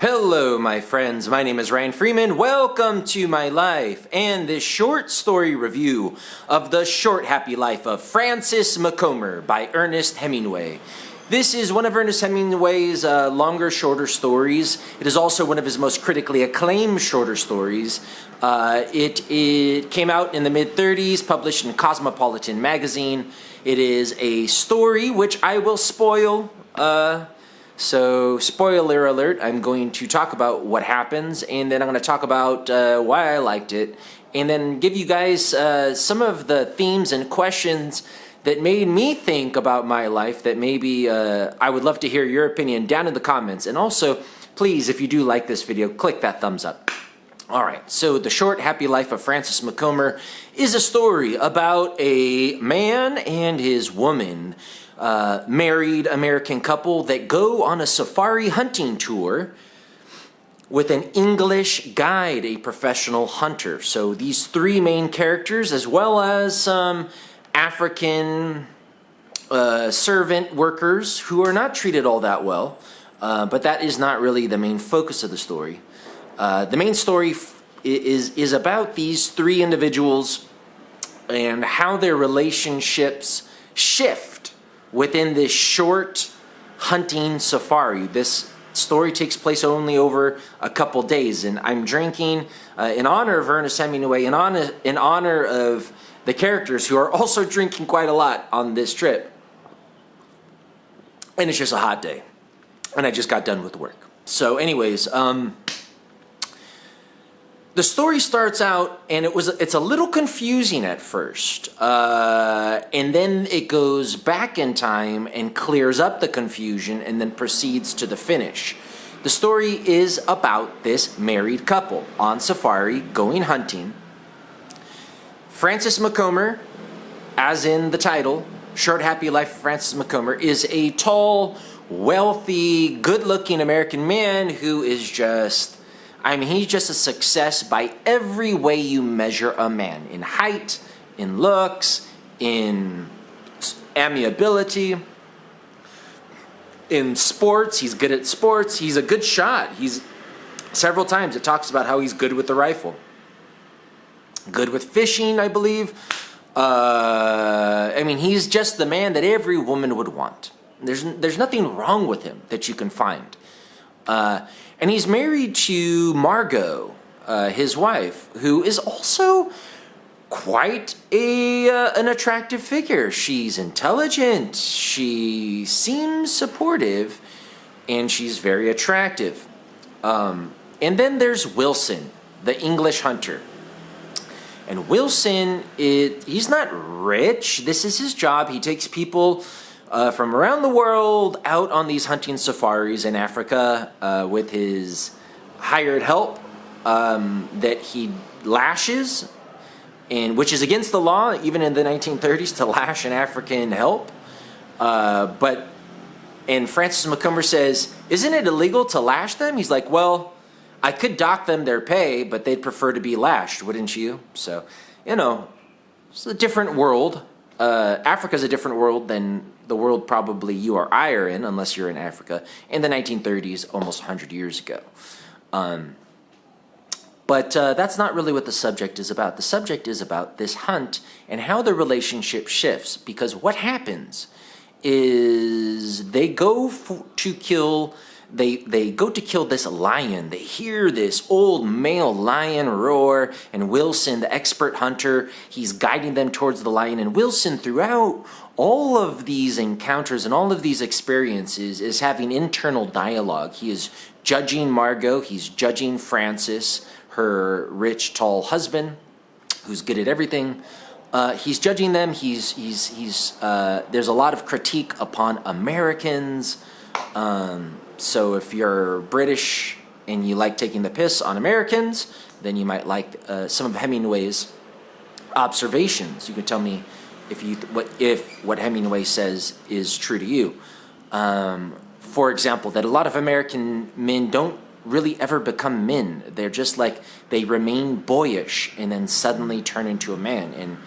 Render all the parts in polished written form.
Hello, my friends. My name is Ryan Freeman. Welcome to my life and this short story review of The Short Happy Life of Francis Macomber by Ernest Hemingway. This is one of Ernest Hemingway's longer, shorter stories. It is also one of his most critically acclaimed shorter stories. It came out in the mid-30s, published in Cosmopolitan magazine. It is a story which I will spoil. So, spoiler alert, I'm going to talk about what happens, and then I'm going to talk about why I liked it, and then give you guys some of the themes and questions that made me think about my life that maybe I would love to hear your opinion down in the comments. And also, please, if you do like this video, click that thumbs up. Alright, so The Short Happy Life of Francis Macomber is a story about a man and his woman, married American couple that go on a safari hunting tour with an English guide, a professional hunter. So these three main characters, as well as some African servant workers who are not treated all that well, but that is not really the main focus of the story. The main story is about these three individuals and how their relationships shift within this short hunting safari. This story takes place only over a couple days, and I'm drinking in honor of Ernest Hemingway, in honor of the characters who are also drinking quite a lot on this trip. And it's just a hot day, and I just got done with work. So anyways, the story starts out, and it's a little confusing at first, and then it goes back in time and clears up the confusion and then proceeds to the finish. The story is about this married couple on safari going hunting. Francis Macomber, as in the title, Short Happy Life of Francis Macomber, is a tall, wealthy, good-looking American man who is just... he's just a success by every way you measure a man. In height, in looks, in amiability, in sports. He's good at sports. He's a good shot. Several times it talks about how he's good with the rifle. Good with fishing, I believe. He's just the man that every woman would want. There's nothing wrong with him that you can find. And he's married to Margot, his wife, who is also quite an attractive figure. She's intelligent, she seems supportive, and she's very attractive. And then there's Wilson, the English hunter. And Wilson, he's not rich. This is his job. He takes people from around the world out on these hunting safaris in Africa with his hired help that he lashes, which is against the law even in the 1930s to lash an African help. And Francis Macomber says, isn't it illegal to lash them? He's like, well, I could dock them their pay, but they'd prefer to be lashed, wouldn't you? So, it's a different world. Africa's a different world than the world probably you or I are in, unless you're in Africa, in the 1930s, almost 100 years ago. But that's not really what the subject is about. The subject is about this hunt and how the relationship shifts. Because what happens is they go to kill this lion. They hear this old male lion roar, and Wilson, the expert hunter, he's guiding them towards the lion. And Wilson, throughout all of these encounters and all of these experiences, is having internal dialogue. He is judging Margot, he's judging Francis, her rich, tall husband, who's good at everything. He's judging them. There's a lot of critique upon Americans. So if you're British and you like taking the piss on Americans, then you might like some of Hemingway's observations. You can tell me if what Hemingway says is true to you. For example, that a lot of American men don't really ever become men. They're just like, they remain boyish and then suddenly turn into a man. And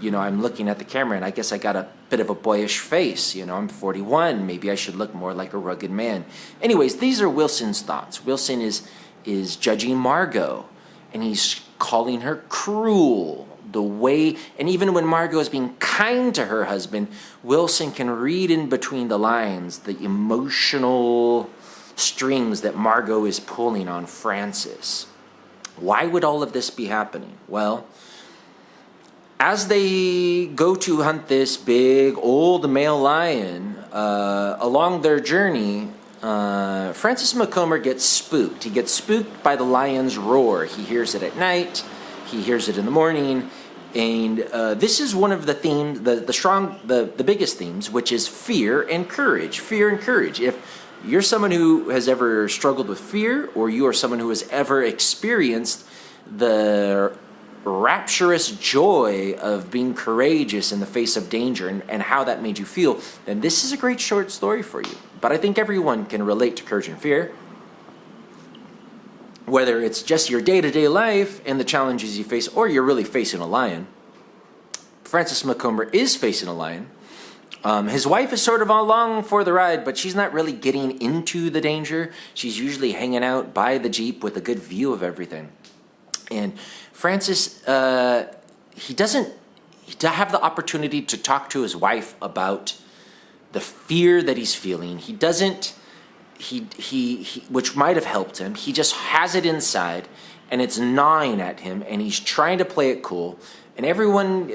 I'm looking at the camera and I guess I got a bit of a boyish face. I'm 41. Maybe I should look more like a rugged man. Anyways, these are Wilson's thoughts. Wilson is judging Margot, and he's calling her cruel. And even when Margot is being kind to her husband, Wilson can read in between the lines the emotional strings that Margot is pulling on Francis. Why would all of this be happening? Well, as they go to hunt this big old male lion, along their journey, Francis Macomber gets spooked. He gets spooked by the lion's roar. He hears it at night. He hears it in the morning. And this is one of the themes, the biggest themes, which is fear and courage. Fear and courage. If you're someone who has ever struggled with fear, or you are someone who has ever experienced the rapturous joy of being courageous in the face of danger and how that made you feel, then this is a great short story for you. But I think everyone can relate to courage and fear. Whether it's just your day-to-day life and the challenges you face, or you're really facing a lion. Francis Macomber is facing a lion. His wife is sort of along for the ride, but she's not really getting into the danger. She's usually hanging out by the Jeep with a good view of everything. And Francis, he doesn't have the opportunity to talk to his wife about the fear that he's feeling. He doesn't. He which might have helped him. He just has it inside, and it's gnawing at him, and he's trying to play it cool. And everyone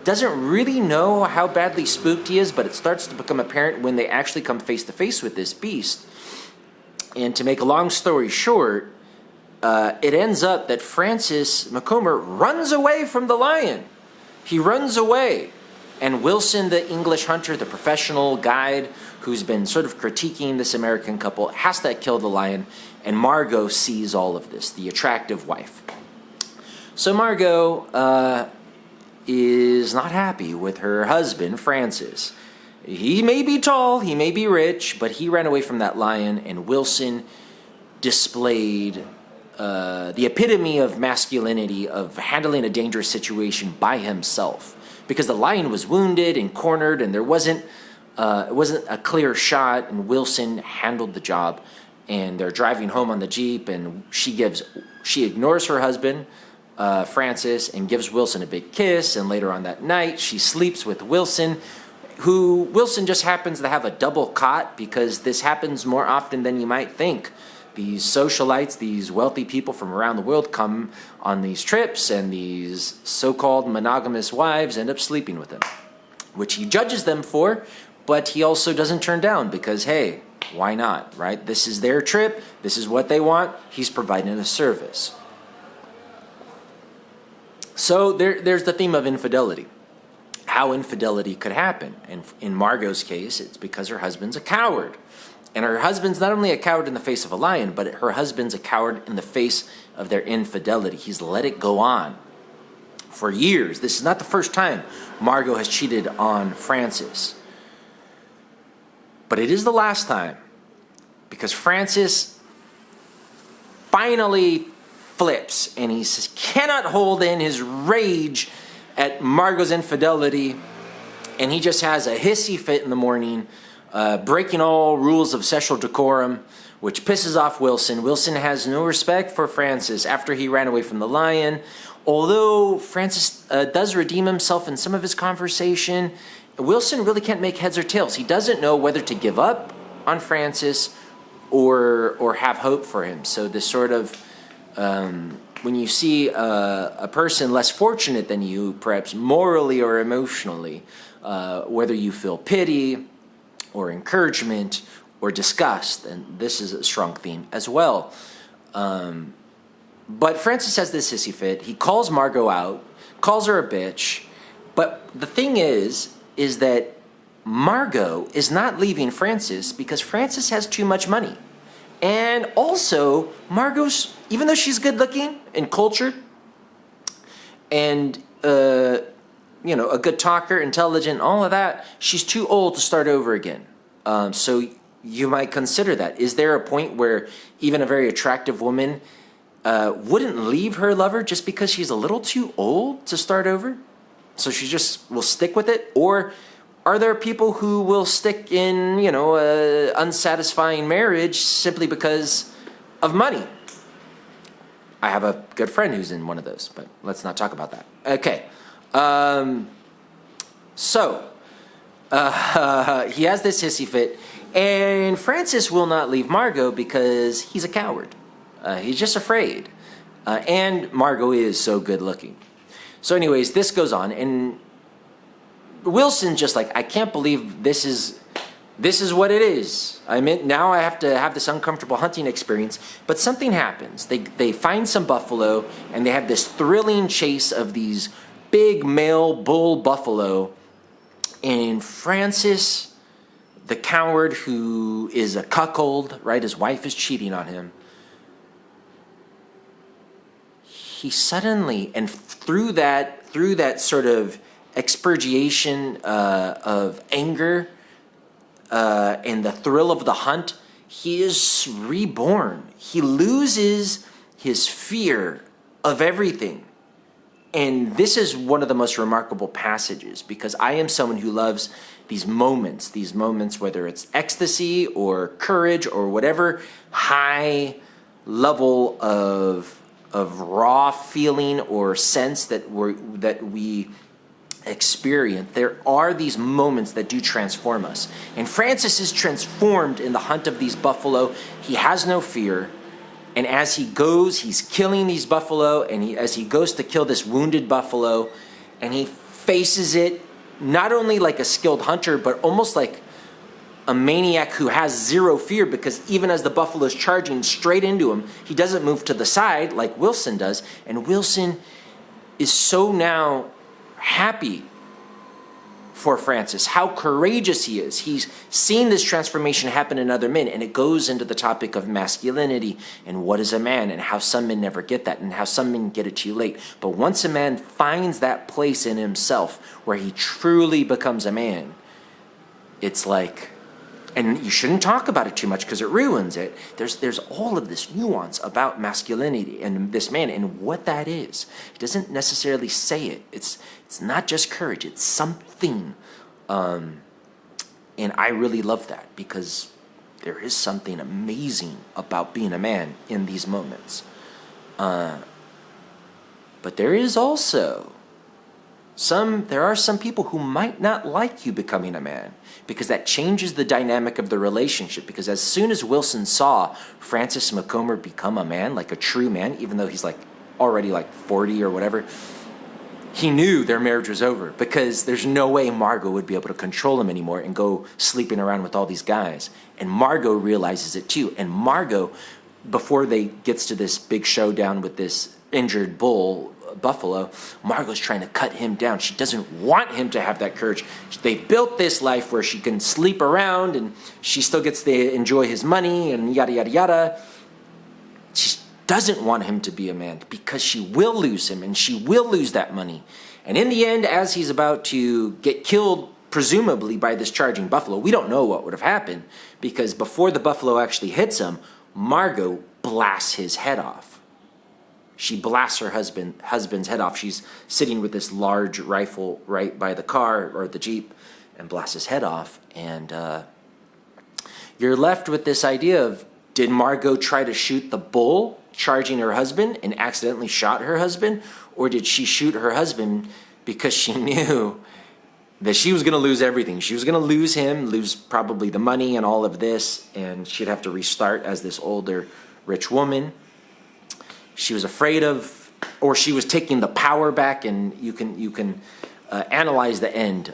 doesn't really know how badly spooked he is, but it starts to become apparent when they actually come face to face with this beast. And to make a long story short, it ends up that Francis Macomber runs away from the lion. He runs away. And Wilson, the English hunter, the professional guide who's been sort of critiquing this American couple, has to kill the lion. And Margot sees all of this, the attractive wife. So Margot is not happy with her husband, Francis. He may be tall, he may be rich, but he ran away from that lion, and Wilson displayed the epitome of masculinity, of handling a dangerous situation by himself. Because the lion was wounded and cornered, and it wasn't a clear shot, and Wilson handled the job. And they're driving home on the Jeep, and she ignores her husband, Francis, and gives Wilson a big kiss. And later on that night, she sleeps with Wilson, who Wilson just happens to have a double cot, because this happens more often than you might think. These socialites, these wealthy people from around the world come on these trips, and these so-called monogamous wives end up sleeping with him, which he judges them for, but he also doesn't turn down because, hey, why not, right? This is their trip. This is what they want. He's providing a service. So there's the theme of infidelity, how infidelity could happen. And in Margot's case, it's because her husband's a coward. And her husband's not only a coward in the face of a lion, but her husband's a coward in the face of their infidelity. He's let it go on for years. This is not the first time Margot has cheated on Francis. But it is the last time, because Francis finally flips, and he cannot hold in his rage at Margot's infidelity, and he just has a hissy fit in the morning, breaking all rules of sexual decorum, which pisses off Wilson. Wilson has no respect for Francis after he ran away from the lion. Although Francis does redeem himself in some of his conversation, Wilson really can't make heads or tails. He doesn't know whether to give up on Francis or have hope for him. So this sort of, when you see a person less fortunate than you, perhaps morally or emotionally, whether you feel pity or encouragement or disgust, and this is a strong theme as well. But Francis has this hissy fit. He calls Margot out, calls her a bitch. But the thing is that Margot is not leaving Francis because Francis has too much money. And also, Margot's, even though she's good looking and cultured and, a good talker, intelligent, all of that, she's too old to start over again. So you might consider that. Is there a point where even a very attractive woman wouldn't leave her lover just because she's a little too old to start over? so she just will stick with it? Or are there people who will stick in, a unsatisfying marriage simply because of money? I have a good friend who's in one of those, but let's not talk about that. Okay. So he has this hissy fit, and Francis will not leave Margot because he's a coward. He's just afraid. And Margot is so good looking. So anyways, this goes on, and Wilson just like, I can't believe this is what it is. I mean, now I have to have this uncomfortable hunting experience. But something happens. They find some buffalo, and they have this thrilling chase of these big male bull buffalo. And Francis, the coward who is a cuckold, right? His wife is cheating on him. He suddenly, and through that sort of expurgation of anger and the thrill of the hunt, he is reborn. He loses his fear of everything. And this is one of the most remarkable passages, because I am someone who loves these moments, whether it's ecstasy or courage or whatever high level of raw feeling or sense that we experience. There are these moments that do transform us. And Francis is transformed in the hunt of these buffalo. He has no fear. And as he goes, he's killing these buffalo. And as he goes to kill this wounded buffalo, and he faces it not only like a skilled hunter, but almost like a maniac who has zero fear, because even as the buffalo is charging straight into him, he doesn't move to the side like Wilson does. And Wilson is so now happy for Francis, how courageous he is. He's seen this transformation happen in other men, and it goes into the topic of masculinity and what is a man, and how some men never get that, and how some men get it too late. But once a man finds that place in himself where he truly becomes a man, it's like, and you shouldn't talk about it too much because it ruins it. There's all of this nuance about masculinity and this man and what that is. He doesn't necessarily say it. It's not just courage. It's something. And I really love that, because there is something amazing about being a man in these moments. But there is also there are some people who might not like you becoming a man, because that changes the dynamic of the relationship. Because as soon as Wilson saw Francis Macomber become a man, like a true man, even though he's like already like 40 or whatever, he knew their marriage was over, because there's no way Margot would be able to control him anymore and go sleeping around with all these guys. And Margot realizes it too. And Margot, before they gets to this big showdown with this injured buffalo, Margot's trying to cut him down. She doesn't want him to have that courage. They built this life where she can sleep around and she still gets to enjoy his money and yada, yada, yada. She doesn't want him to be a man, because she will lose him and she will lose that money. And in the end, as he's about to get killed, presumably by this charging buffalo, we don't know what would have happened, because before the buffalo actually hits him, Margot blasts his head off. She blasts her husband's head off. She's sitting with this large rifle right by the car or the Jeep, and blasts his head off. And you're left with this idea of, did Margot try to shoot the bull charging her husband and accidentally shot her husband? Or did she shoot her husband because she knew that she was going to lose everything? She was going to lose him, lose probably the money and all of this, and she'd have to restart as this older, rich woman. She was afraid of, or she was taking the power back, and you can analyze the end.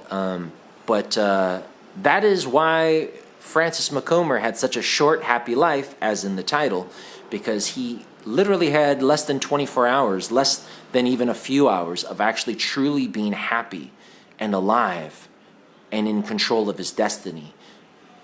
But that is why Francis Macomber had such a short, happy life, as in the title, because he literally had less than 24 hours, less than even a few hours of actually truly being happy and alive and in control of his destiny.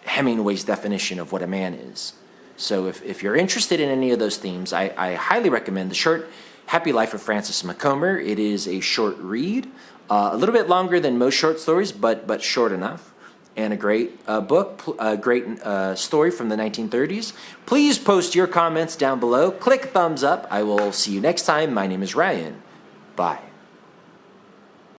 Hemingway's definition of what a man is. So if you're interested in any of those themes, I highly recommend The Short Happy Life of Francis Macomber. It is a short read, a little bit longer than most short stories, but short enough, and a great book, a great story from the 1930s. Please post your comments down below. Click thumbs up. I will see you next time. My name is Ryan. Bye.